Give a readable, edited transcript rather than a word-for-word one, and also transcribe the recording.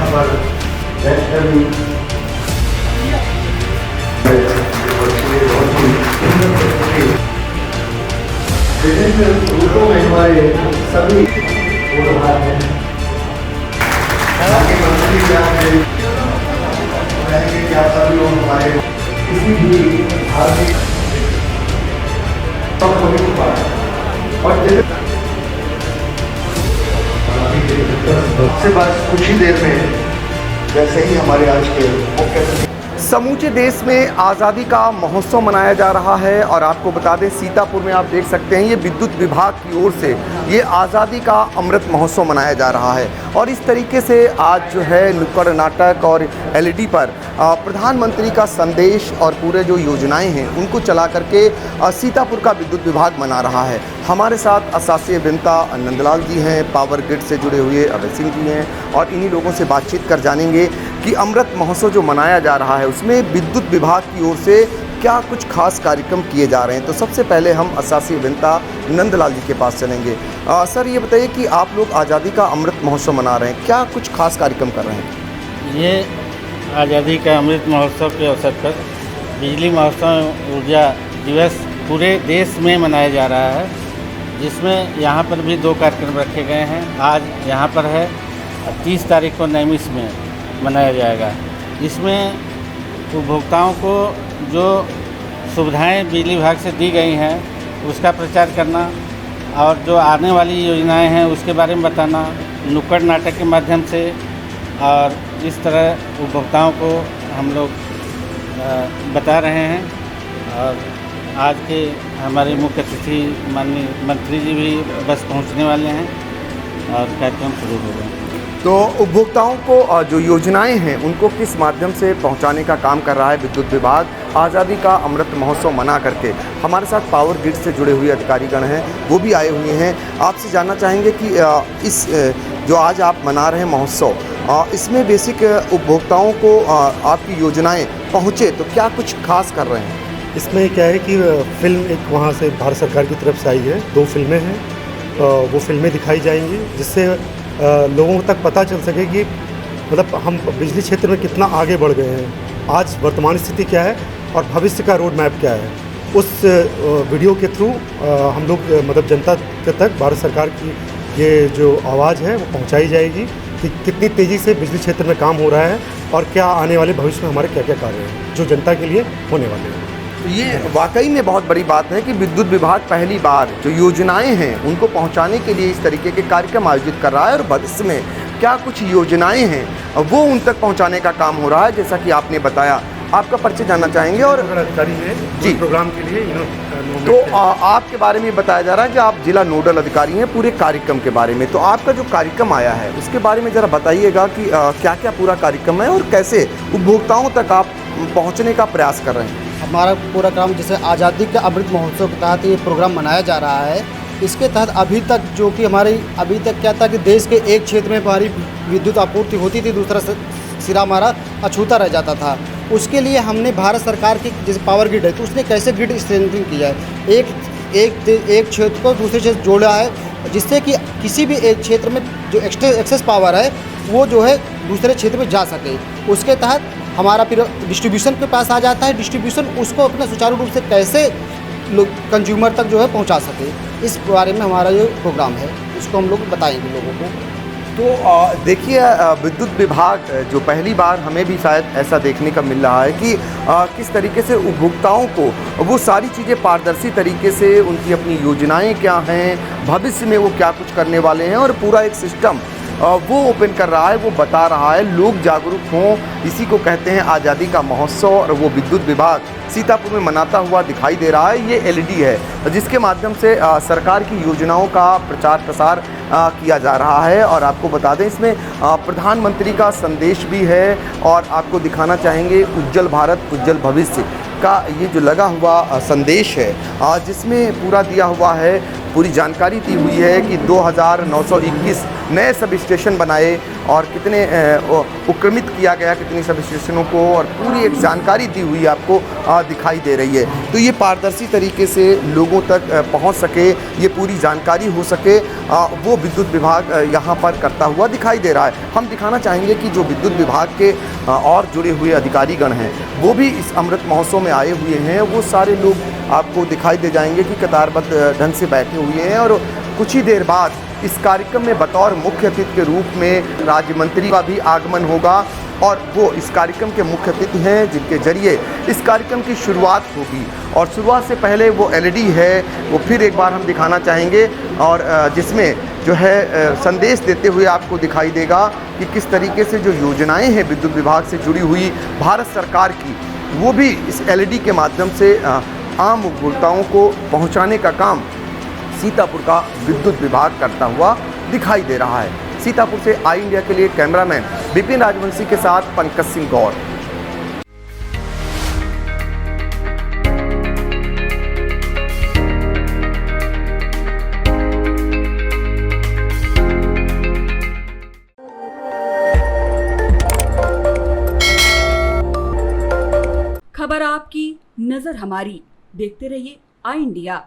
यहाँ पर विभिन्न रूपों में हमारे सभी हैं मंत्री रहेंगे कि आप सभी लोग हमारे किसी भी धार्मिक और से बस कुछ ही देर में जैसे ही हमारे आज के मुख्य समूचे देश में आज़ादी का महोत्सव मनाया जा रहा है और आपको बता दें सीतापुर में आप देख सकते हैं ये विद्युत विभाग की ओर से ये आज़ादी का अमृत महोत्सव मनाया जा रहा है और इस तरीके से आज जो है नुक्कड़ नाटक और एलईडी पर प्रधानमंत्री का संदेश और पूरे जो योजनाएं हैं उनको चला करके सीतापुर का विद्युत विभाग मना रहा है। हमारे साथ अशासी अभियंता नंदलाल जी हैं, पावर ग्रिड से जुड़े हुए अभय सिंह जी हैं और इन्हीं लोगों से बातचीत कर जानेंगे कि अमृत महोत्सव जो मनाया जा रहा है उसमें विद्युत विभाग की ओर से क्या कुछ खास कार्यक्रम किए जा रहे हैं। तो सबसे पहले हम अशासी अभियंता नंदलाल जी के पास चलेंगे। सर ये बताइए कि आप लोग आज़ादी का अमृत महोत्सव मना रहे हैं, क्या कुछ खास कार्यक्रम कर रहे हैं? ये आज़ादी का अमृत महोत्सव के अवसर पर बिजली महोत्सव ऊर्जा दिवस पूरे देश में मनाया जा रहा है, जिसमें यहाँ पर भी 2 कार्यक्रम रखे गए हैं। आज यहाँ पर है 30 तारीख को नैमिष में मनाया जाएगा। इसमें उपभोक्ताओं को जो सुविधाएं बिजली विभाग से दी गई हैं उसका प्रचार करना और जो आने वाली योजनाएं हैं उसके बारे में बताना नुक्कड़ नाटक के माध्यम से, और इस तरह उपभोक्ताओं को हम लोग बता रहे हैं। और आज के हमारे मुख्य अतिथि माननीय मंत्री जी भी बस पहुंचने वाले हैं और कार्यक्रम शुरू हो गए। तो उपभोक्ताओं को जो योजनाएं हैं उनको किस माध्यम से पहुंचाने का काम कर रहा है विद्युत विभाग आज़ादी का अमृत महोत्सव मना करके? हमारे साथ पावर ग्रिड से जुड़े हुए अधिकारीगण हैं, वो भी आए हुए हैं। आपसे जानना चाहेंगे कि इस जो आज आप मना रहे हैं महोत्सव, इसमें बेसिक उपभोक्ताओं को आपकी योजनाएं पहुँचे तो क्या कुछ खास कर रहे हैं? इसमें क्या है कि फिल्म एक वहाँ से भारत सरकार की तरफ से आई है, 2 फिल्में हैं, वो फिल्में दिखाई जाएंगी जिससे लोगों तक पता चल सके कि मतलब हम बिजली क्षेत्र में कितना आगे बढ़ गए हैं, आज वर्तमान स्थिति क्या है और भविष्य का रोड मैप क्या है। उस वीडियो के थ्रू हम लोग मतलब जनता तक भारत सरकार की ये जो आवाज़ है वो पहुंचाई जाएगी कि कितनी तेज़ी से बिजली क्षेत्र में काम हो रहा है और क्या आने वाले भविष्य में हमारे क्या क्या कार्य हैं जो जनता के लिए होने वाले हैं। ये वाकई में बहुत बड़ी बात है कि विद्युत विभाग पहली बार जो योजनाएं हैं उनको पहुंचाने के लिए इस तरीके के कार्यक्रम आयोजित कर रहा है और भविष्य में क्या कुछ योजनाएं हैं वो उन तक पहुंचाने का काम हो रहा है, जैसा कि आपने बताया। आपका परिचय जानना चाहेंगे और अधिकारी हैं जी प्रोग्राम के लिए तो आपके बारे में बताया जा रहा है कि आप जिला नोडल अधिकारी हैं पूरे कार्यक्रम के बारे में। तो आपका जो कार्यक्रम आया है उसके बारे में ज़रा बताइएगा कि क्या क्या पूरा कार्यक्रम है और कैसे उपभोक्ताओं तक आप पहुँचने का प्रयास कर रहे हैं। हमारा पूरा काम जैसे आज़ादी के अमृत महोत्सव के तहत ये प्रोग्राम मनाया जा रहा है। इसके तहत अभी तक जो कि हमारी अभी तक क्या था कि देश के एक क्षेत्र में हमारी विद्युत आपूर्ति होती थी, दूसरा सिरा हमारा अछूता रह जाता था। उसके लिए हमने भारत सरकार की जैसे पावर ग्रिड है तो उसने कैसे ग्रिड स्ट्रेंथनिंग किया है, एक क्षेत्र को दूसरे क्षेत्र जोड़ा है जिससे कि किसी भी एक क्षेत्र में जो एक्सेस पावर है वो जो है दूसरे क्षेत्र में जा सके। उसके तहत हमारा फिर डिस्ट्रीब्यूशन के पास आ जाता है, डिस्ट्रीब्यूशन उसको अपना सुचारू रूप से कैसे कंज्यूमर तक जो है पहुंचा सके, इस बारे में हमारा जो प्रोग्राम है इसको हम लोग बताएंगे लोगों को। तो देखिए विद्युत विभाग जो पहली बार हमें भी शायद ऐसा देखने का मिल रहा है कि किस तरीके से उपभोक्ताओं को वो सारी चीज़ें पारदर्शी तरीके से उनकी अपनी योजनाएं क्या हैं, भविष्य में वो क्या कुछ करने वाले हैं और पूरा एक सिस्टम वो ओपन कर रहा है, वो बता रहा है, लोग जागरूक हों। इसी को कहते हैं आज़ादी का महोत्सव और वो विद्युत विभाग सीतापुर में मनाता हुआ दिखाई दे रहा है। ये एलईडी है जिसके माध्यम से सरकार की योजनाओं का प्रचार प्रसार किया जा रहा है। और आपको बता दें इसमें प्रधानमंत्री का संदेश भी है और आपको दिखाना चाहेंगे उज्जवल भारत उज्जवल भविष्य का ये जो लगा हुआ संदेश है जिसमें पूरा दिया हुआ है, पूरी जानकारी दी हुई है कि 2921 नए सब स्टेशन बनाए और कितने उपक्रमित किया गया कितनी सब स्टेशनों को, और पूरी एक जानकारी दी हुई आपको दिखाई दे रही है। तो ये पारदर्शी तरीके से लोगों तक पहुंच सके, ये पूरी जानकारी हो सके, वो विद्युत विभाग यहाँ पर करता हुआ दिखाई दे रहा है। हम दिखाना चाहेंगे कि जो विद्युत विभाग के और जुड़े हुए अधिकारीगण हैं वो भी इस अमृत महोत्सव में आए हुए हैं। वो सारे लोग आपको दिखाई दे जाएंगे कि कतारबद्ध ढंग से बैठे हुए हैं, और कुछ ही देर बाद इस कार्यक्रम में बतौर मुख्य अतिथि के रूप में राज्य मंत्री का भी आगमन होगा, और वो इस कार्यक्रम के मुख्य अतिथि हैं जिनके जरिए इस कार्यक्रम की शुरुआत होगी। और शुरुआत से पहले वो एलईडी है वो फिर एक बार हम दिखाना चाहेंगे, और जिसमें जो है संदेश देते हुए आपको दिखाई देगा कि किस तरीके से जो योजनाएं हैं विद्युत विभाग से जुड़ी हुई भारत सरकार की, वो भी इस एलईडी के माध्यम से आम उपभोक्ताओं को पहुंचाने का काम सीतापुर का विद्युत विभाग करता हुआ दिखाई दे रहा है। सीतापुर से आई इंडिया के लिए कैमरामैन विपिन राजवंशी के साथ पंकज सिंह गौर। खबर आपकी, नजर हमारी। देखते रहिए आई इंडिया।